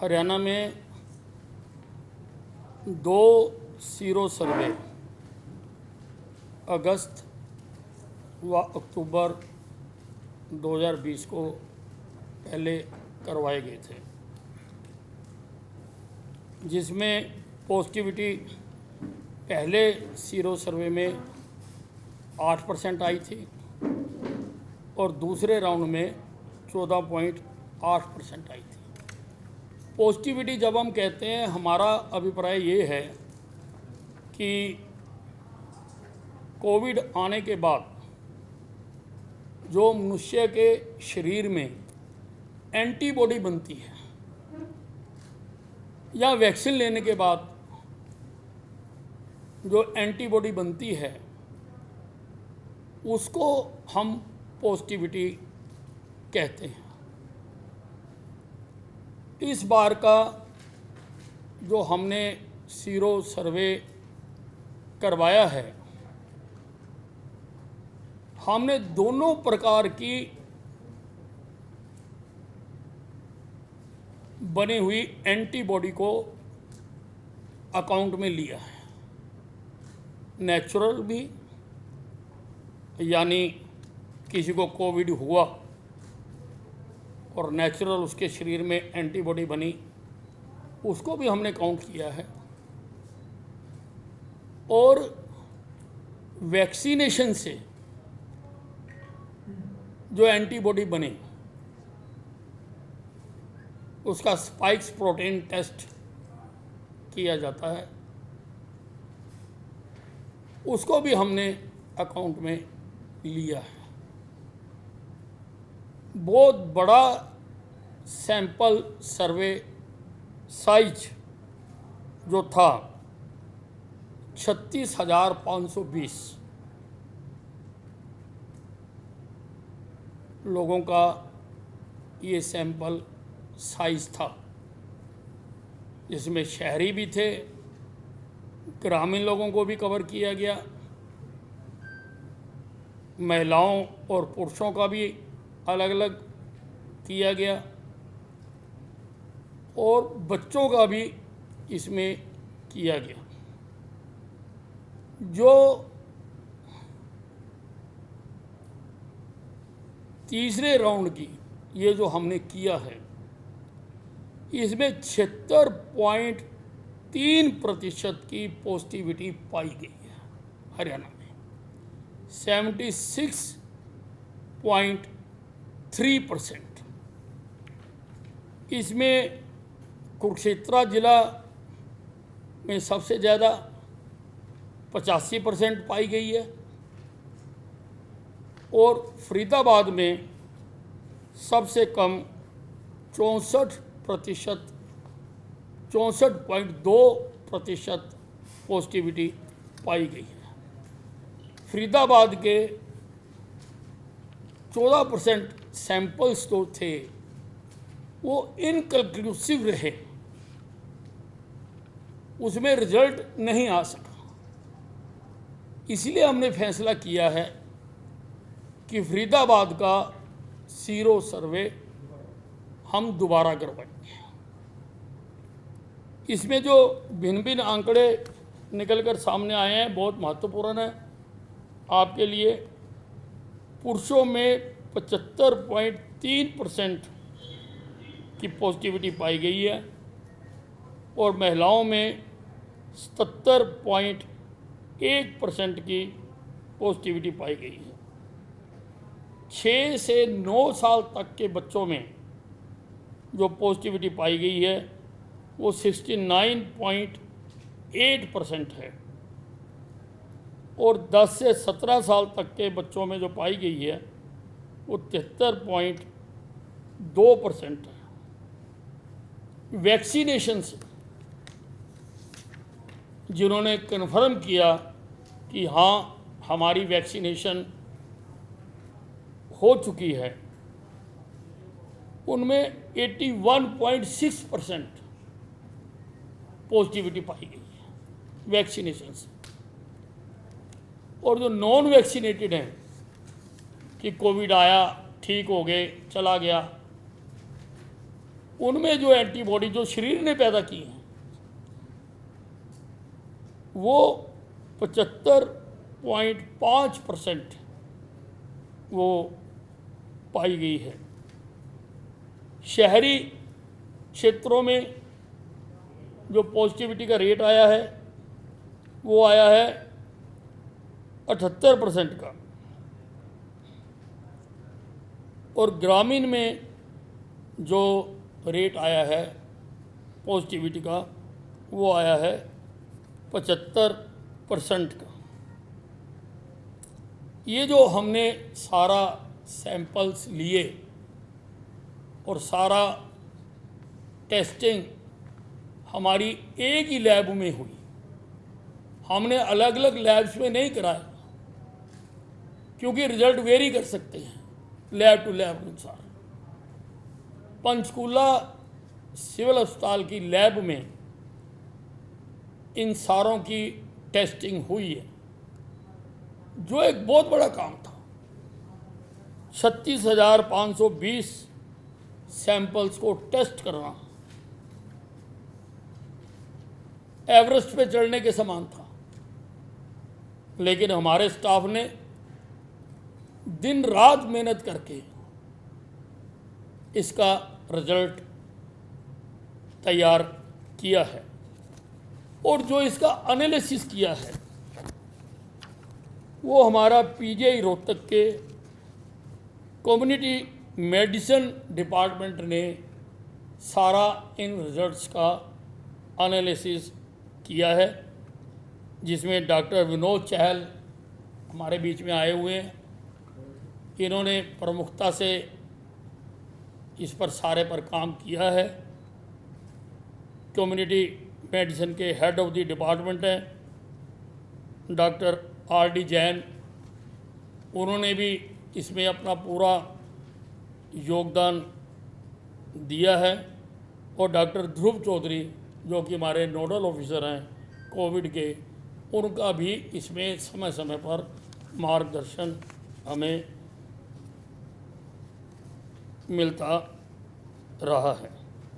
हरियाणा में 2 sero survey अगस्त व अक्टूबर 2020 को पहले करवाए गए थे, जिसमें पॉजिटिविटी पहले सीरो सर्वे में 8% आई थी और दूसरे राउंड में 14.8% आई थी। पॉजिटिविटी जब हम कहते हैं, हमारा अभिप्राय ये है कि कोविड आने के बाद जो मनुष्य के शरीर में एंटीबॉडी बनती है या वैक्सीन लेने के बाद जो एंटीबॉडी बनती है, उसको हम पॉजिटिविटी कहते हैं। इस बार का जो हमने सीरो सर्वे करवाया है, हमने दोनों प्रकार की बनी हुई एंटीबॉडी को अकाउंट में लिया है। नेचुरल भी, यानी किसी को कोविड हुआ और नेचुरल उसके शरीर में एंटीबॉडी बनी, उसको भी हमने काउंट किया है। और वैक्सीनेशन से जो एंटीबॉडी बने, उसका स्पाइक्स प्रोटीन टेस्ट किया जाता है, उसको भी हमने अकाउंट में लिया है। बहुत बड़ा सैंपल सर्वे साइज जो था 36,520 लोगों का ये सैंपल साइज था, जिसमें शहरी भी थे, ग्रामीण लोगों को भी कवर किया गया, महिलाओं और पुरुषों का भी अलग अलग किया गया और बच्चों का भी इसमें किया गया। जो तीसरे राउंड की ये जो हमने किया है, इसमें 76.3% की पॉजिटिविटी पाई गई है हरियाणा में। 76.3%। इसमें कुरुक्षेत्र जिला में सबसे ज़्यादा 85% पाई गई है और फरीदाबाद में सबसे कम 64.2% पॉजिटिविटी पाई गई है। फरीदाबाद के 14% सैंपल्स जो थे वो इनकंक्लूसिव रहे, उसमें रिजल्ट नहीं आ सका। इसलिए हमने फैसला किया है कि फरीदाबाद का सीरो सर्वे हम दोबारा करवाएंगे। इसमें जो भिन्न भिन्न आंकड़े निकलकर सामने आए हैं, बहुत महत्वपूर्ण है आपके लिए। पुरुषों में 75.3% की पॉजिटिविटी पाई गई है और महिलाओं में 77.1% की पॉजिटिविटी पाई गई है। 6 से 9 साल तक के बच्चों में जो पॉजिटिविटी पाई गई है वो 69.8% है और 10 से 17 साल तक के बच्चों में जो पाई गई है वो 73.2% है। वैक्सीनेशन से जिन्होंने कन्फर्म किया कि हाँ हमारी वैक्सीनेशन हो चुकी है, उनमें 81.6% पॉजिटिविटी पाई गई है वैक्सीनेशन से। और जो नॉन वैक्सीनेटेड हैं कि कोविड आया, ठीक हो गए, चला गया, उनमें जो एंटीबॉडी जो शरीर ने पैदा की हैं वो 75.5% वो पाई गई है। शहरी क्षेत्रों में जो पॉजिटिविटी का रेट आया है वो आया है 78% का, और ग्रामीण में जो रेट आया है पॉजिटिविटी का वो आया है 75% का। ये जो हमने सारा सैंपल्स लिए और सारा टेस्टिंग हमारी एक ही लैब में हुई, हमने अलग अलग लैब्स में नहीं कराया, क्योंकि रिजल्ट वेरी कर सकते हैं लैब टू लैब अनुसार। पंचकूला सिविल अस्पताल की लैब में इन सारों की टेस्टिंग हुई है, जो एक बहुत बड़ा काम था। 36,520 सैंपल्स को टेस्ट करना एवरेस्ट पे चढ़ने के समान था, लेकिन हमारे स्टाफ ने दिन रात मेहनत करके इसका रिजल्ट तैयार किया है। और जो इसका एनालिसिस किया है वो हमारा पीजीआई रोहतक के कम्युनिटी मेडिसिन डिपार्टमेंट ने सारा इन रिजल्ट्स का एनालिसिस किया है, जिसमें डॉक्टर विनोद चहल हमारे बीच में आए हुए हैं। इन्होंने प्रमुखता से इस पर सारे पर काम किया है। कम्युनिटी मेडिसिन के हेड ऑफ द डिपार्टमेंट हैं डॉक्टर आर.डी. जैन, उन्होंने भी इसमें अपना पूरा योगदान दिया है। और डॉक्टर ध्रुव चौधरी जो कि हमारे नोडल ऑफिसर हैं कोविड के, उनका भी इसमें समय समय पर मार्गदर्शन हमें मिलता रहा है।